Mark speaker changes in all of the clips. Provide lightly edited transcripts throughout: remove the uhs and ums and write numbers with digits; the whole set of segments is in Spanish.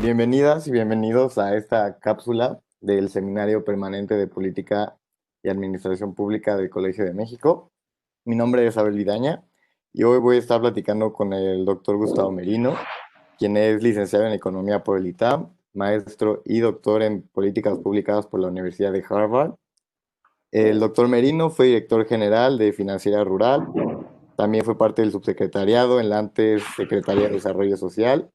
Speaker 1: Bienvenidas y bienvenidos a esta cápsula del Seminario Permanente de Política y Administración Pública del Colegio de México. Mi nombre es Abel Vidaña y hoy voy a estar platicando con el doctor Gustavo Merino, quien es licenciado en Economía por el ITAM, maestro y doctor en Políticas Públicas por la Universidad de Harvard. El doctor Merino fue director general de Financiera Rural, también fue parte del subsecretariado en la antes Secretaría de Desarrollo Social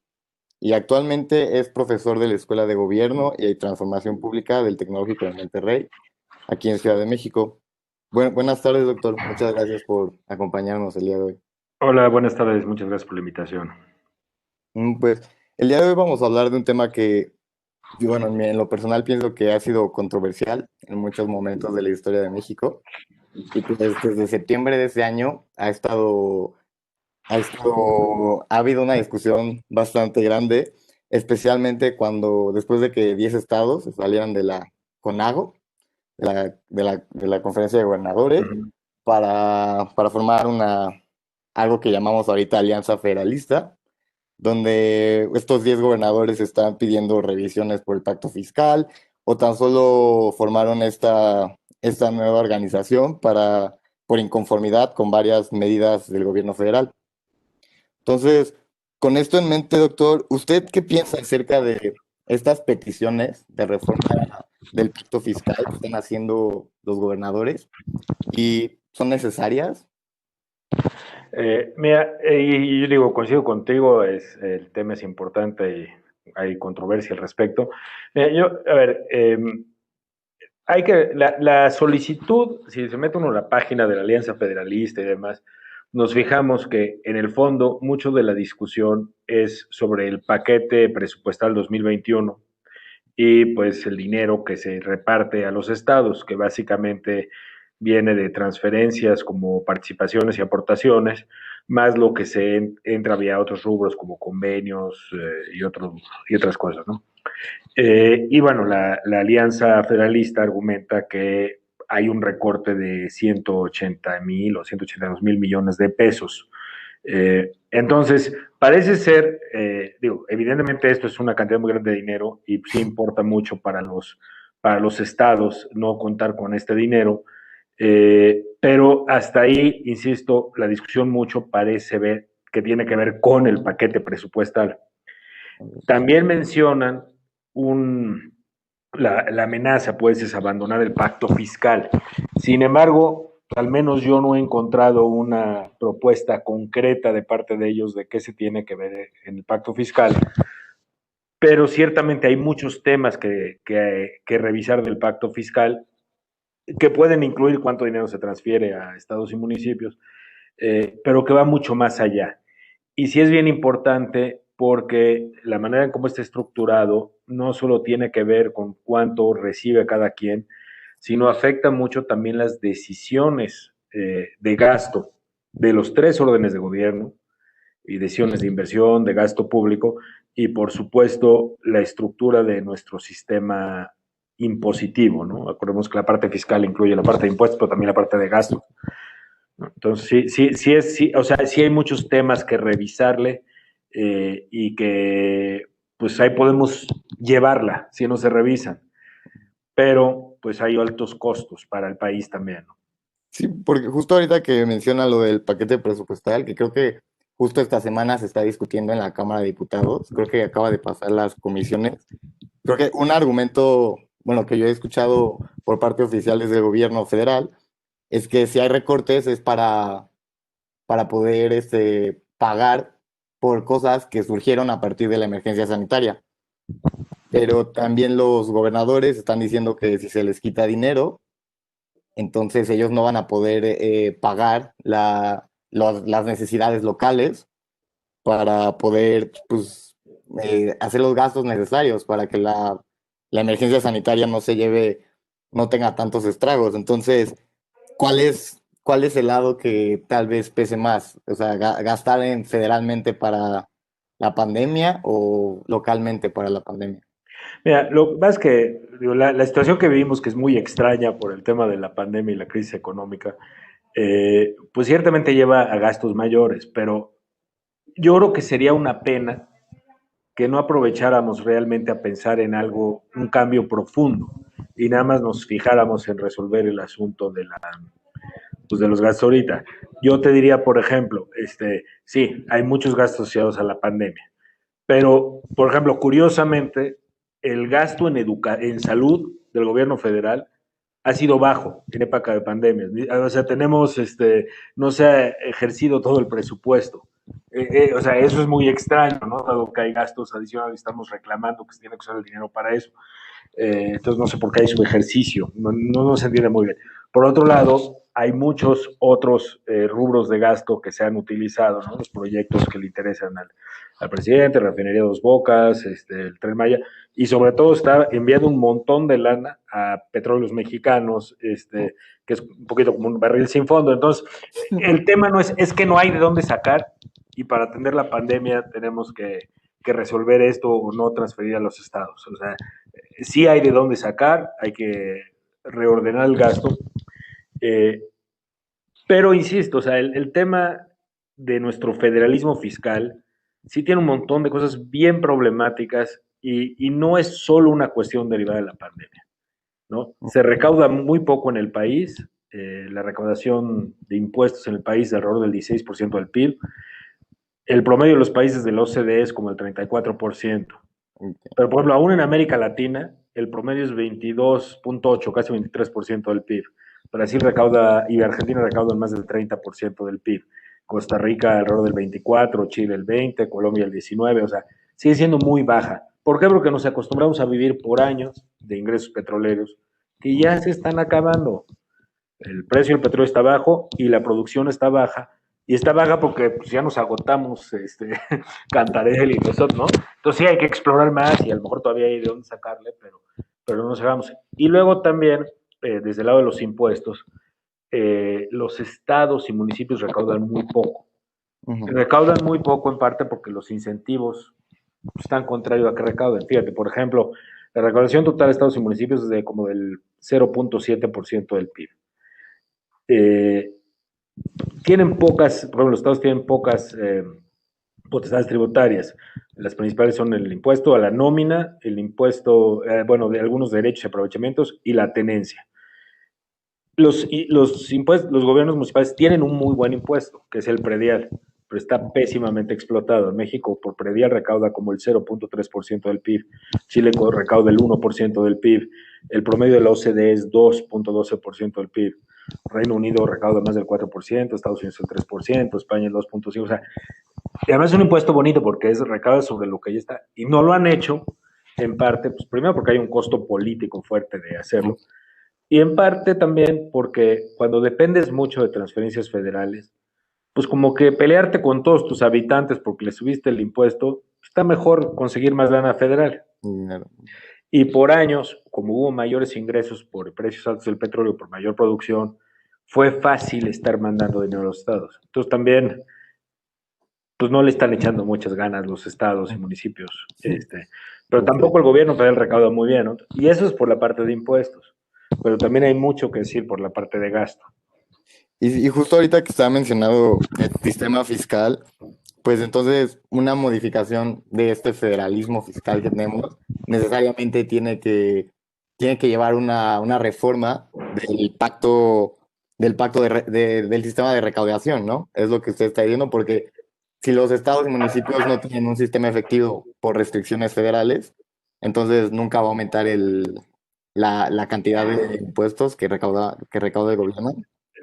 Speaker 1: y actualmente es profesor de la Escuela de Gobierno y Transformación Pública del Tecnológico de Monterrey, aquí en Ciudad de México. Buenas tardes, doctor. Muchas gracias por acompañarnos el día de hoy.
Speaker 2: Hola, buenas tardes, muchas gracias por la invitación.
Speaker 1: Pues el día de hoy vamos a hablar de un tema que yo, bueno, en lo personal pienso que ha sido controversial en muchos momentos de la historia de México. Y pues desde septiembre de ese año ha habido una discusión bastante grande, especialmente cuando después de que 10 estados salieran de la CONAGO, de la Conferencia de Gobernadores,
Speaker 2: Ujú.
Speaker 1: para formar algo que llamamos ahorita Alianza Federalista, donde estos 10 gobernadores están pidiendo revisiones por el pacto fiscal o tan solo formaron esta nueva organización por inconformidad con varias medidas del gobierno federal. Entonces, con esto en mente, doctor, ¿usted qué piensa acerca de estas peticiones de reforma del pacto fiscal que están haciendo los gobernadores? ¿Y son necesarias?
Speaker 2: Mira, y yo digo, coincido contigo, el tema es importante y hay controversia al respecto. A ver, la solicitud, si se mete uno a la página de la Alianza Federalista y demás, nos fijamos que en el fondo mucho de la discusión es sobre el paquete presupuestal 2021 y pues el dinero que se reparte a los estados, que básicamente viene de transferencias como participaciones y aportaciones, más lo que entra vía otros rubros como convenios y otras cosas, ¿no? Y bueno, la Alianza Federalista argumenta que hay un recorte de 180,000 o 182,000 millones de pesos. Entonces, parece ser, digo, evidentemente esto es una cantidad muy grande de dinero y sí importa mucho para los estados no contar con este dinero, pero hasta ahí, insisto, la discusión mucho parece ver que tiene que ver con el paquete presupuestal. También mencionan un, la amenaza, pues, es abandonar el pacto fiscal. Sin embargo, al menos yo no he encontrado una propuesta concreta de parte de ellos de qué se tiene que ver en el pacto fiscal, pero ciertamente hay muchos temas que revisar del pacto fiscal que pueden incluir cuánto dinero se transfiere a estados y municipios, pero que va mucho más allá. Y sí es bien importante porque la manera en cómo está estructurado no solo tiene que ver con cuánto recibe cada quien, sino afecta mucho también las decisiones de gasto de los tres órdenes de gobierno y decisiones de inversión, de gasto público y por supuesto la estructura de nuestro sistema impositivo, ¿no? Acordemos que la parte fiscal incluye la parte de impuestos, pero también la parte de gasto. Entonces, sí, o sea, sí hay muchos temas que revisarle y que, pues ahí podemos llevarla si no se revisan, pero pues hay altos costos para el país también, ¿no?
Speaker 1: Sí, porque justo ahorita que menciona lo del paquete presupuestal, que creo que justo esta semana se está discutiendo en la Cámara de Diputados, creo que acaba de pasar las comisiones. Creo que un argumento, bueno, que yo he escuchado por parte de oficiales del gobierno federal es que si hay recortes es para poder pagar por cosas que surgieron a partir de la emergencia sanitaria. Pero también los gobernadores están diciendo que si se les quita dinero, entonces ellos no van a poder pagar las necesidades locales para poder pues, hacer los gastos necesarios para que la emergencia sanitaria no tenga tantos estragos. Entonces, ¿cuál es el lado que tal vez pese más? O sea, gastar federalmente para la pandemia o localmente para la pandemia.
Speaker 2: Mira, lo más que digo, la situación que vivimos, que es muy extraña por el tema de la pandemia y la crisis económica, pues ciertamente lleva a gastos mayores, pero yo creo que sería una pena que no aprovecháramos realmente a pensar en algo, un cambio profundo, y nada más nos fijáramos en resolver el asunto de pues de los gastos ahorita. Yo te diría, por ejemplo, sí, hay muchos gastos asociados a la pandemia, pero, por ejemplo, curiosamente, el gasto en salud del gobierno federal ha sido bajo en época de pandemia. O sea, no se ha ejercido todo el presupuesto. O sea, eso es muy extraño, ¿no? Dado que hay gastos adicionales, estamos reclamando que se tiene que usar el dinero para eso. Entonces no sé por qué hay su ejercicio, no se entiende muy bien. Por otro lado, hay muchos otros rubros de gasto que se han utilizado, ¿no? Los proyectos que le interesan al presidente, Refinería Dos Bocas, el Tren Maya, y sobre todo está enviando un montón de lana a petróleos mexicanos, que es un poquito como un barril sin fondo. Entonces, el tema no es que no hay de dónde sacar, y para atender la pandemia tenemos que resolver esto o no transferir a los estados. O sea, sí hay de dónde sacar, hay que reordenar el gasto, pero insisto, o sea, el tema de nuestro federalismo fiscal sí tiene un montón de cosas bien problemáticas y no es solo una cuestión derivada de la pandemia, ¿no? Se recauda muy poco en el país, la recaudación de impuestos en el país es de alrededor del 16% del PIB, el promedio de los países de la OCDE es como el 34%. Pero, por ejemplo, aún en América Latina, el promedio es 22.8, casi 23% del PIB. Brasil recauda y Argentina recaudan más del 30% del PIB. Costa Rica alrededor del 24%, Chile el 20%, Colombia el 19%, o sea, sigue siendo muy baja. ¿Por qué? Porque nos acostumbramos a vivir por años de ingresos petroleros que ya se están acabando. El precio del petróleo está bajo y la producción está baja. Y está baja porque pues, ya nos agotamos Cantarell y nosotros, ¿no? Entonces sí hay que explorar más y a lo mejor todavía hay de dónde sacarle, pero no nos hagamos. Y luego también, desde el lado de los impuestos, los estados y municipios recaudan muy poco. Recaudan muy poco en parte porque los incentivos están contrarios a que recauden. Fíjate, por ejemplo, la recaudación total de estados y municipios es de como del 0.7% del PIB. Tienen pocas, por ejemplo, los estados tienen pocas potestades tributarias. Las principales son el impuesto a la nómina, el impuesto, bueno, de algunos derechos y aprovechamientos y la tenencia. Los gobiernos municipales tienen un muy buen impuesto, que es el predial, pero está pésimamente explotado. En México, por predial recauda como el 0.3% del PIB. Chile recauda el 1% del PIB. El promedio de la OCDE es 2.12% del PIB. Reino Unido recauda más del 4%, Estados Unidos el 3%, España el 2.5%. O sea, y además es un impuesto bonito porque es recauda sobre lo que ya está. Y no lo han hecho, en parte, pues primero porque hay un costo político fuerte de hacerlo. Y en parte también porque cuando dependes mucho de transferencias federales, pues como que pelearte con todos tus habitantes porque le subiste el impuesto, está mejor conseguir más lana federal.
Speaker 1: Dinero.
Speaker 2: Y por años, como hubo mayores ingresos por precios altos del petróleo, por mayor producción, fue fácil estar mandando dinero a los estados. Entonces también, pues no le están echando muchas ganas los estados y municipios. Pero tampoco el gobierno federal recauda muy bien, ¿no? Y eso es por la parte de impuestos. Pero también hay mucho que decir por la parte de gasto.
Speaker 1: Y justo ahorita que estaba mencionado el sistema fiscal, pues entonces una modificación de este federalismo fiscal que tenemos necesariamente tiene que llevar una reforma del pacto del sistema de recaudación, ¿no? Es lo que usted está diciendo, porque si los estados y municipios no tienen un sistema efectivo por restricciones federales, entonces nunca va a aumentar la cantidad de impuestos que recauda el gobierno.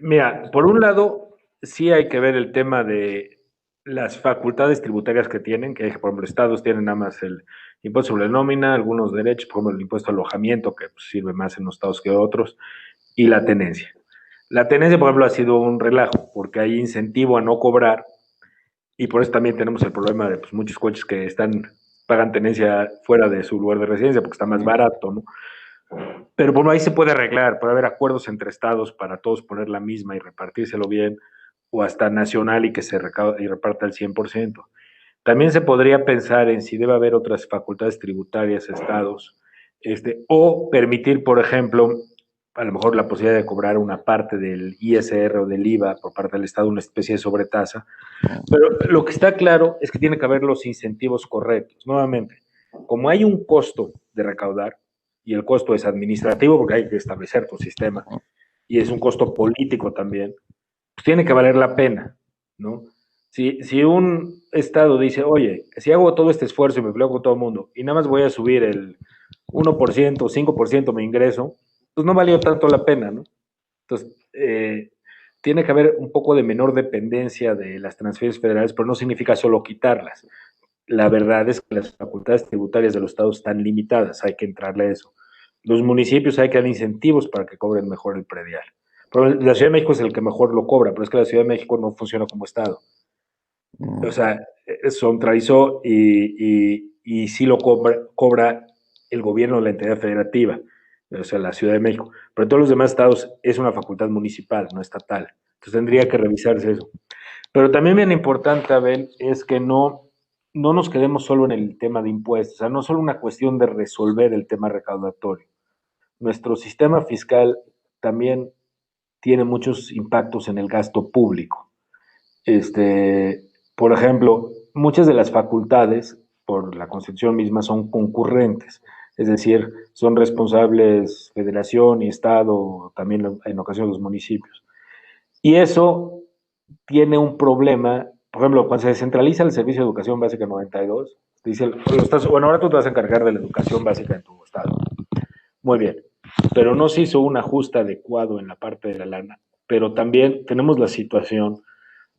Speaker 2: Mira, por un lado, sí hay que ver el tema de las facultades tributarias que tienen, que por ejemplo, estados tienen nada más el impuesto sobre la nómina, algunos derechos, como el impuesto al alojamiento, que pues, sirve más en los estados que otros, y la tenencia. La tenencia, por ejemplo, ha sido un relajo, porque hay incentivo a no cobrar, y por eso también tenemos el problema de pues, muchos coches que pagan tenencia fuera de su lugar de residencia, porque está más barato, ¿no? Pero bueno, ahí se puede arreglar, puede haber acuerdos entre estados para todos poner la misma y repartírselo bien, o hasta nacional y que se y reparta el 100%. También se podría pensar en si debe haber otras facultades tributarias, estados, o permitir, por ejemplo, a lo mejor la posibilidad de cobrar una parte del ISR o del IVA por parte del Estado, una especie de sobretasa. Pero lo que está claro es que tiene que haber los incentivos correctos. Nuevamente, como hay un costo de recaudar, y el costo es administrativo porque hay que establecer tu sistema, y es un costo político también, pues tiene que valer la pena, ¿no? Si un Estado dice, oye, si hago todo este esfuerzo y me empleo con todo el mundo y nada más voy a subir el 1% o 5% mi ingreso, pues no valió tanto la pena, ¿no? Entonces, tiene que haber un poco de menor dependencia de las transferencias federales, pero no significa solo quitarlas. La verdad es que las facultades tributarias de los estados están limitadas, hay que entrarle a eso. Los municipios hay que dar incentivos para que cobren mejor el predial. Pero la Ciudad de México es el que mejor lo cobra, pero es que la Ciudad de México no funciona como estado. O sea, centralizó y sí lo cobra el gobierno de la entidad federativa, o sea, la Ciudad de México. Pero en todos los demás estados es una facultad municipal, no estatal. Entonces tendría que revisarse eso. Pero también bien importante, Abel, es que no nos quedemos solo en el tema de impuestos, o sea, no solo una cuestión de resolver el tema recaudatorio. Nuestro sistema fiscal también tiene muchos impactos en el gasto público. Este, por ejemplo, muchas de las facultades, por la Constitución misma, son concurrentes, es decir, son responsables federación y Estado, también en ocasiones los municipios. Y eso tiene un problema, por ejemplo, cuando se descentraliza el Servicio de Educación Básica 92, dice, bueno, ahora tú te vas a encargar de la educación básica en tu Estado. Muy bien, pero no se hizo un ajuste adecuado en la parte de la lana, pero también tenemos la situación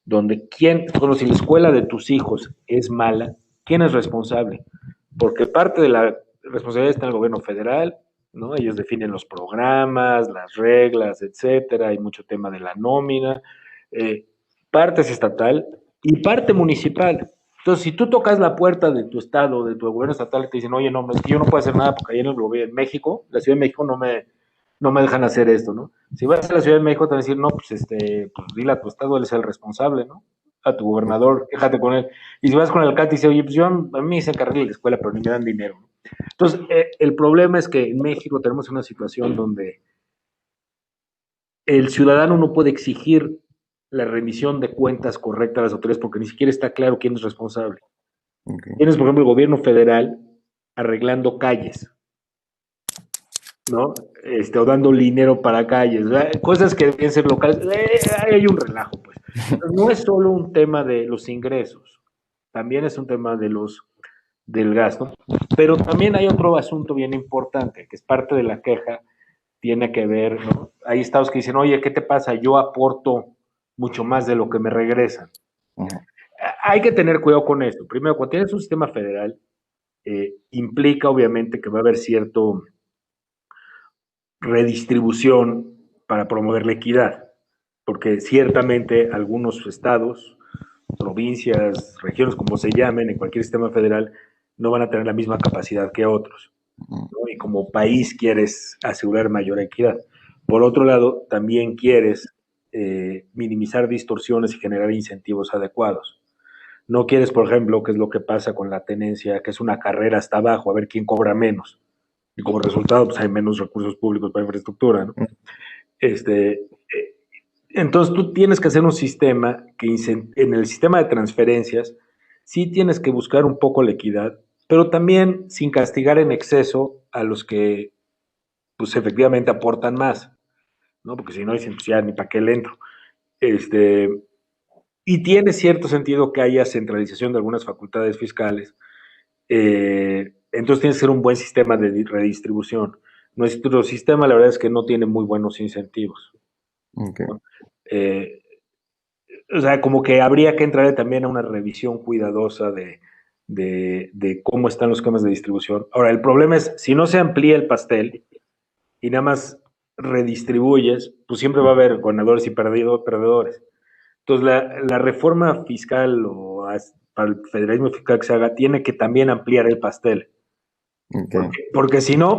Speaker 2: donde bueno, si la escuela de tus hijos es mala, ¿quién es responsable? Porque parte de la responsabilidad está en el gobierno federal, ¿no? Ellos definen los programas, las reglas, etcétera, hay mucho tema de la nómina, parte es estatal y parte municipal. Entonces, si tú tocas la puerta de tu estado, de tu gobierno estatal, y te dicen, oye, no, yo no puedo hacer nada porque ahí en el gobierno, en México, la Ciudad de México no me dejan hacer esto, ¿no? Si vas a la Ciudad de México, te van a decir, no, pues dile a tu estado, él es el responsable, ¿no? A tu gobernador, quéjate con él. Y si vas con el alcalde y dice, oye, pues a mí me dicen que arregle la escuela, pero ni me dan dinero, ¿no? Entonces, el problema es que en México tenemos una situación donde el ciudadano no puede exigir la rendición de cuentas correcta a las autoridades porque ni siquiera está claro quién es responsable.
Speaker 1: Okay.
Speaker 2: Tienes, por ejemplo, el gobierno federal arreglando calles, ¿no? O dando dinero para calles, ¿verdad? Cosas que deben ser locales, hay un relajo, pues. No es solo un tema de los ingresos, también es un tema del gasto, pero también hay otro asunto bien importante, que es parte de la queja, tiene que ver, ¿no? Hay estados que dicen, oye, ¿qué te pasa? Yo aporto mucho más de lo que me regresan. Hay que tener cuidado con esto. Primero, cuando tienes un sistema federal, implica obviamente que va a haber cierto redistribución para promover la equidad, porque ciertamente algunos estados, provincias, regiones, como se llamen, en cualquier sistema federal, no van a tener la misma capacidad que otros, ¿no? Y como país quieres asegurar mayor equidad. Por otro lado, también quieres minimizar distorsiones y generar incentivos adecuados. No quieres, por ejemplo, que es lo que pasa con la tenencia, que es una carrera hasta abajo, a ver quién cobra menos. Y como resultado, pues hay menos recursos públicos para infraestructura, ¿no? Entonces tú tienes que hacer un sistema que en el sistema de transferencias sí tienes que buscar un poco la equidad, pero también sin castigar en exceso a los que pues efectivamente aportan más, ¿no? Porque si no dicen, pues ya ni para qué le entro. Y tiene cierto sentido que haya centralización de algunas facultades fiscales. Entonces tiene que ser un buen sistema de redistribución. Nuestro sistema, la verdad es que no tiene muy buenos incentivos.
Speaker 1: Okay.
Speaker 2: ¿No? O sea, como que habría que entrar también a una revisión cuidadosa de cómo están los esquemas de distribución. Ahora, el problema es, si no se amplía el pastel y nada más redistribuyes, pues siempre va a haber ganadores y perdedores. Entonces, la reforma fiscal para el federalismo fiscal que se haga tiene que también ampliar el pastel.
Speaker 1: Okay.
Speaker 2: Porque si nada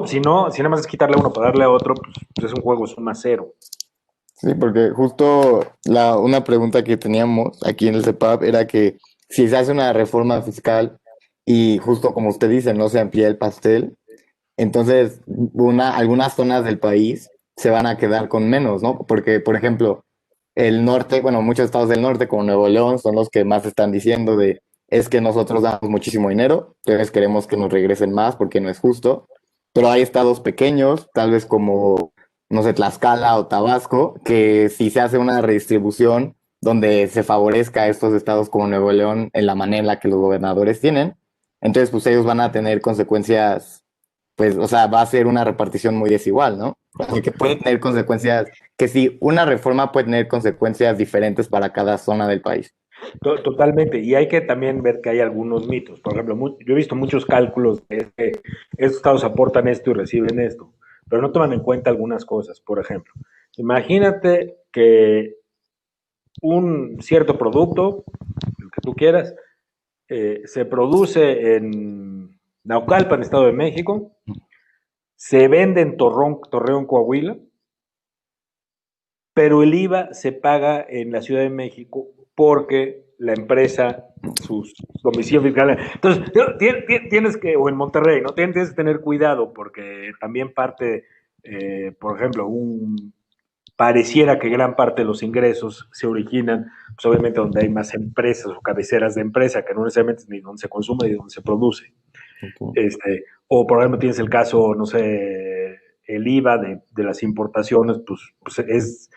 Speaker 2: más es quitarle a uno para darle a otro, pues es un juego suma cero.
Speaker 1: Sí, porque justo una pregunta que teníamos aquí en el CEPAP era que si se hace una reforma fiscal y justo como usted dice, no se amplía el pastel, entonces algunas zonas del país se van a quedar con menos, ¿no? Porque, por ejemplo, el norte, bueno, muchos estados del norte, como Nuevo León, son los que más están diciendo de, es que nosotros damos muchísimo dinero, entonces queremos que nos regresen más porque no es justo, pero hay estados pequeños, tal vez como, no sé, Tlaxcala o Tabasco, que si se hace una redistribución donde se favorezca a estos estados como Nuevo León en la manera en la que los gobernadores tienen, entonces pues ellos van a tener consecuencias, pues, o sea, va a ser una repartición muy desigual, ¿no? Así que puede tener consecuencias, que si una reforma puede tener consecuencias diferentes para cada zona del país.
Speaker 2: Totalmente, y hay que también ver que hay algunos mitos. Por ejemplo, yo he visto muchos cálculos de que estos estados aportan esto y reciben esto, pero no toman en cuenta algunas cosas. Por ejemplo, imagínate que un cierto producto, el que tú quieras, se produce en Naucalpan, Estado de México, se vende en Torreón, Coahuila, pero el IVA se paga en la Ciudad de México porque la empresa, sus domicilios fiscales. Entonces, tienes que, o en Monterrey, ¿no? Tienes que tener cuidado porque también parte, por ejemplo, pareciera que gran parte de los ingresos se originan, pues obviamente donde hay más empresas o cabeceras de empresa, que no necesariamente es ni donde se consume ni donde se produce. O por ejemplo tienes el caso, no sé, el IVA de las importaciones, pues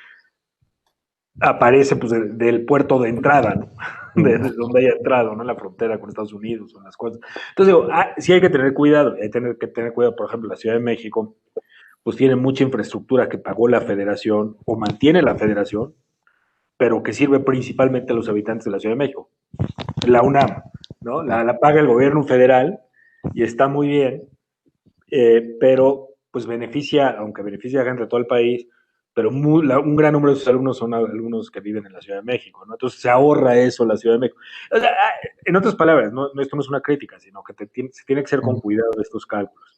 Speaker 2: aparece pues del puerto de entrada, ¿no? De donde haya entrado, ¿no? En la frontera con Estados Unidos o en las cosas. Entonces digo, sí hay que tener cuidado, que tener cuidado, por ejemplo, la Ciudad de México, pues tiene mucha infraestructura que pagó la federación o mantiene la federación, pero que sirve principalmente a los habitantes de la Ciudad de México. La UNAM, ¿no? La paga el gobierno federal y está muy bien, pero pues beneficia, aunque beneficia a gente de todo el país, pero un gran número de sus alumnos son alumnos que viven en la Ciudad de México, ¿no? Entonces se ahorra eso la Ciudad de México. O sea, en otras palabras, esto no es una crítica, sino que se tiene que hacer con cuidado de estos cálculos.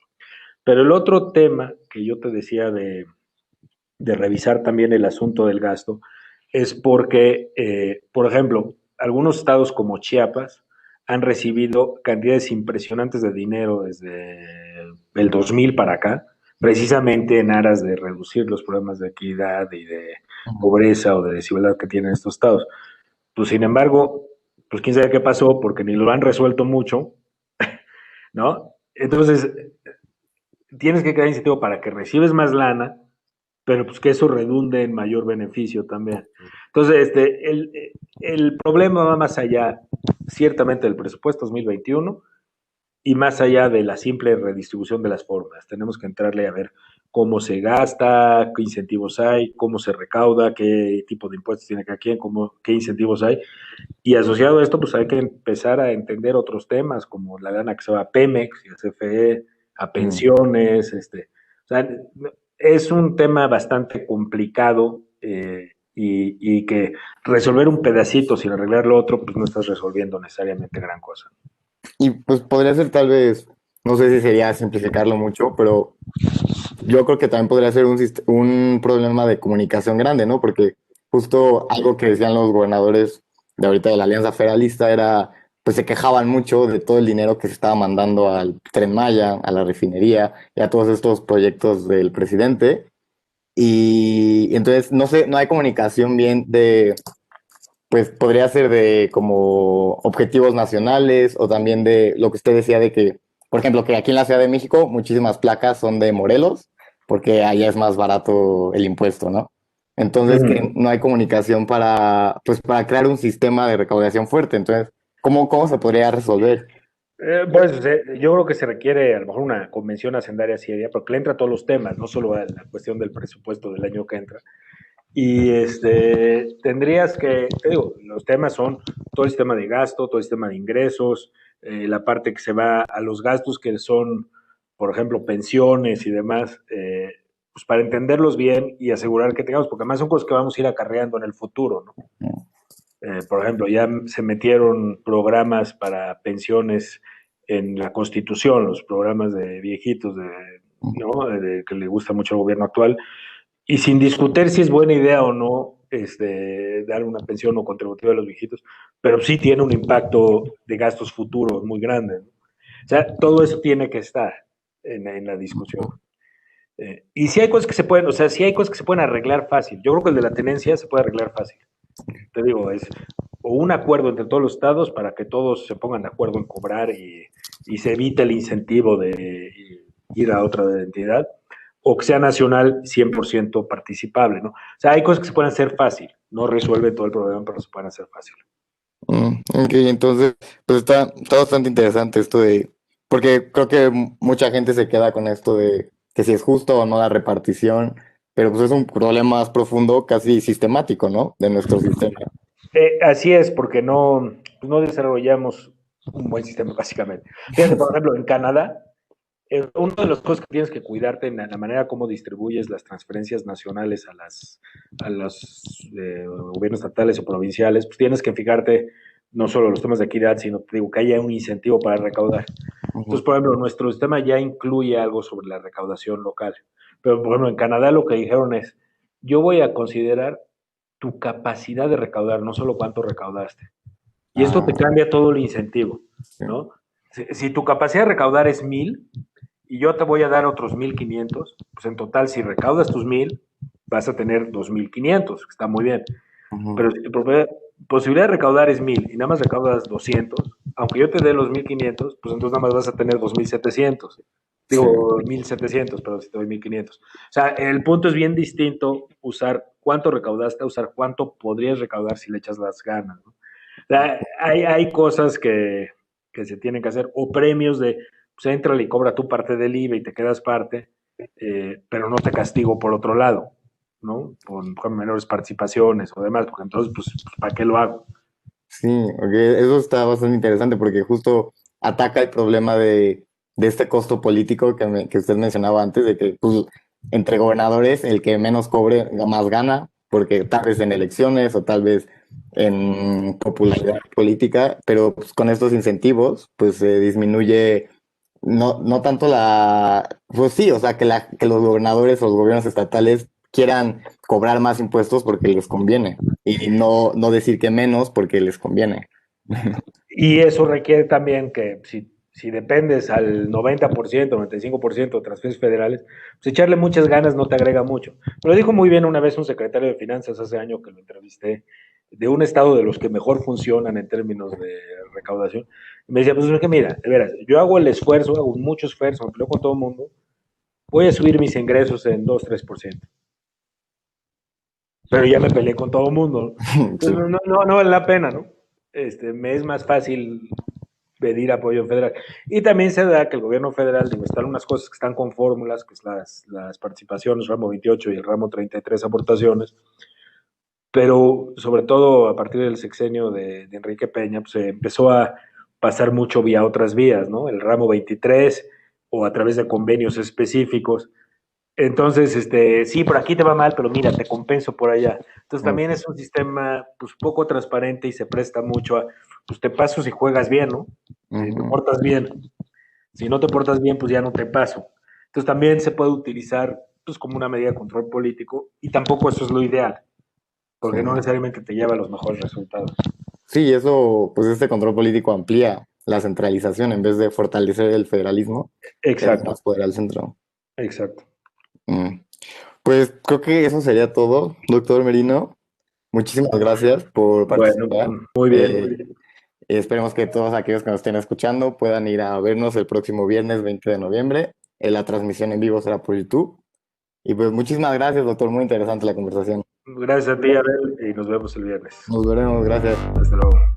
Speaker 2: Pero el otro tema que yo te decía de revisar también el asunto del gasto es porque, por ejemplo, algunos estados como Chiapas han recibido cantidades impresionantes de dinero desde el 2000 para acá, precisamente en aras de reducir los problemas de equidad y de pobreza o de desigualdad que tienen estos estados. Pues sin embargo, pues quién sabe qué pasó, porque ni lo han resuelto mucho, ¿no? Entonces, tienes que crear incentivo para que recibes más lana, pero pues que eso redunde en mayor beneficio también. Entonces, el problema va más allá, ciertamente, del presupuesto 2021 y más allá de la simple redistribución de las formas. Tenemos que entrarle a ver cómo se gasta, qué incentivos hay, cómo se recauda, qué tipo de impuestos tiene cada quien, qué incentivos hay. Y asociado a esto, pues hay que empezar a entender otros temas, como la lana que se va a Pemex y a CFE, a pensiones, o sea, es un tema bastante complicado y que resolver un pedacito sin arreglar lo otro, pues no estás resolviendo necesariamente gran cosa.
Speaker 1: Y pues podría ser tal vez, no sé si sería simplificarlo mucho, pero yo creo que también podría ser un problema de comunicación grande, ¿no? Porque justo algo que decían los gobernadores de ahorita de la Alianza Federalista era, pues se quejaban mucho de todo el dinero que se estaba mandando al Tren Maya, a la refinería y a todos estos proyectos del presidente. Y entonces, no sé, no hay comunicación bien de, pues podría ser de como objetivos nacionales o también de lo que usted decía de que, por ejemplo, que aquí en la Ciudad de México muchísimas placas son de Morelos porque allá es más barato el impuesto, ¿no? Entonces que no hay comunicación para, pues para crear un sistema de recaudación fuerte. Entonces, ¿cómo se podría resolver?
Speaker 2: Pues yo creo que se requiere a lo mejor una convención hacendaria seria, porque le entra a todos los temas, no solo a la cuestión del presupuesto del año que entra. Y tendrías que, te digo, los temas son todo el sistema de gasto, todo el sistema de ingresos, la parte que se va a los gastos que son, por ejemplo, pensiones y demás, pues para entenderlos bien y asegurar que tengamos, porque además son cosas que vamos a ir acarreando en el futuro, ¿no? Por ejemplo, ya se metieron programas para pensiones en la Constitución, los programas de viejitos, ¿no? Que le gusta mucho al gobierno actual, y sin discutir si es buena idea o no dar una pensión o contributiva a los viejitos, pero sí tiene un impacto de gastos futuros muy grande, ¿no? O sea, todo eso tiene que estar en la discusión. Y si hay cosas que se pueden, o sea, si hay cosas que se pueden arreglar fácil. Yo creo que el de la tenencia se puede arreglar fácil. Te digo, es o un acuerdo entre todos los estados para que todos se pongan de acuerdo en cobrar y se evite el incentivo de ir a otra entidad, o que sea nacional 100% participable, ¿no? O sea, hay cosas que se pueden hacer fácil, no resuelve todo el problema, pero se pueden hacer fácil.
Speaker 1: Ok, entonces, pues está bastante interesante esto de, porque creo que mucha gente se queda con esto de que si es justo o no la repartición, pero pues es un problema más profundo, casi sistemático, ¿no? De nuestro sistema.
Speaker 2: Así es, porque no, pues no desarrollamos un buen sistema, básicamente. Fíjate, por ejemplo, en Canadá, una de las cosas que tienes que cuidarte en la manera como distribuyes las transferencias nacionales a los gobiernos estatales o provinciales, pues tienes que fijarte no solo los temas de equidad, sino te digo, que haya un incentivo para recaudar. Entonces, por ejemplo, nuestro sistema ya incluye algo sobre la recaudación local. Pero, por ejemplo, en Canadá lo que dijeron es, yo voy a considerar tu capacidad de recaudar, no solo cuánto recaudaste. Y esto
Speaker 1: Ah,
Speaker 2: te cambia todo el incentivo,
Speaker 1: sí,
Speaker 2: ¿no? Si tu capacidad de recaudar es 1,000 y yo te voy a dar otros 1,500, pues en total, si recaudas tus 1,000, vas a tener 2,500, que está muy bien.
Speaker 1: ujú,
Speaker 2: Pero si tu posibilidad de recaudar es 1,000 y nada más recaudas 200, aunque yo te dé los 1,500, pues entonces nada más vas a tener 2,700.
Speaker 1: sí,
Speaker 2: Digo 1,700, pero si te doy 1,500. O sea, el punto es bien distinto usar cuánto recaudaste, usar cuánto podrías recaudar si le echas las ganas, ¿no? O sea, hay cosas que se tienen que hacer, o premios de, pues entra y cobra tu parte del IVA y te quedas parte, pero no te castigo por otro lado, ¿no? Con menores participaciones o demás, porque entonces, pues, ¿para qué lo hago?
Speaker 1: sí, ok, eso está bastante interesante porque justo ataca el problema de este costo político que usted mencionaba antes, de que pues, entre gobernadores el que menos cobre más gana, porque tal vez en elecciones o tal vez en popularidad política, pero pues, con estos incentivos pues se disminuye no tanto pues sí, o sea, que los gobernadores o los gobiernos estatales quieran cobrar más impuestos porque les conviene y no decir que menos porque les conviene.
Speaker 2: Y eso requiere también que si dependes al 90%, 95% de transferencias federales, pues echarle muchas ganas no te agrega mucho. Me lo dijo muy bien una vez un secretario de Finanzas hace año que lo entrevisté, de un estado de los que mejor funcionan en términos de recaudación. Me decía, pues es que mira, de veras, yo hago el esfuerzo, hago mucho esfuerzo, me peleo con todo el mundo, voy a subir mis ingresos en 2-3%, pero ya me peleé con todo el mundo.
Speaker 1: Sí.
Speaker 2: Entonces no vale la pena, ¿no? Me es más fácil pedir apoyo federal. Y también se da que el gobierno federal debe estar unas cosas que están con fórmulas, que es las participaciones, ramo 28 y el ramo 33 aportaciones, pero sobre todo a partir del sexenio de Enrique Peña, pues se empezó a pasar mucho vía otras vías, ¿no? El ramo 23 o a través de convenios específicos. Entonces, sí, por aquí te va mal, pero mira, te compenso por allá. Entonces también es un sistema pues poco transparente y se presta mucho a, pues te paso si juegas bien, ¿no? Si te
Speaker 1: Ujú.
Speaker 2: portas bien. Si no te portas bien, pues ya no te paso. Entonces también se puede utilizar pues como una medida de control político y tampoco eso es lo ideal,
Speaker 1: Sí.
Speaker 2: porque no necesariamente te lleva a los mejores resultados.
Speaker 1: Sí, eso, pues este control político amplía la centralización en vez de fortalecer el federalismo, le da
Speaker 2: Exacto,
Speaker 1: más poder al centro.
Speaker 2: exacto.
Speaker 1: Mm. Pues creo que eso sería todo, doctor Merino. Muchísimas gracias por
Speaker 2: Bueno,
Speaker 1: participar.
Speaker 2: muy
Speaker 1: Eh,
Speaker 2: bien.
Speaker 1: Esperemos que todos aquellos que nos estén escuchando puedan ir a vernos el próximo viernes 20 de noviembre. La transmisión en vivo será por YouTube. Y pues muchísimas gracias, doctor. Muy interesante la conversación.
Speaker 2: Gracias a ti, Abel, y nos vemos el viernes.
Speaker 1: Nos veremos. Gracias.
Speaker 2: Hasta luego.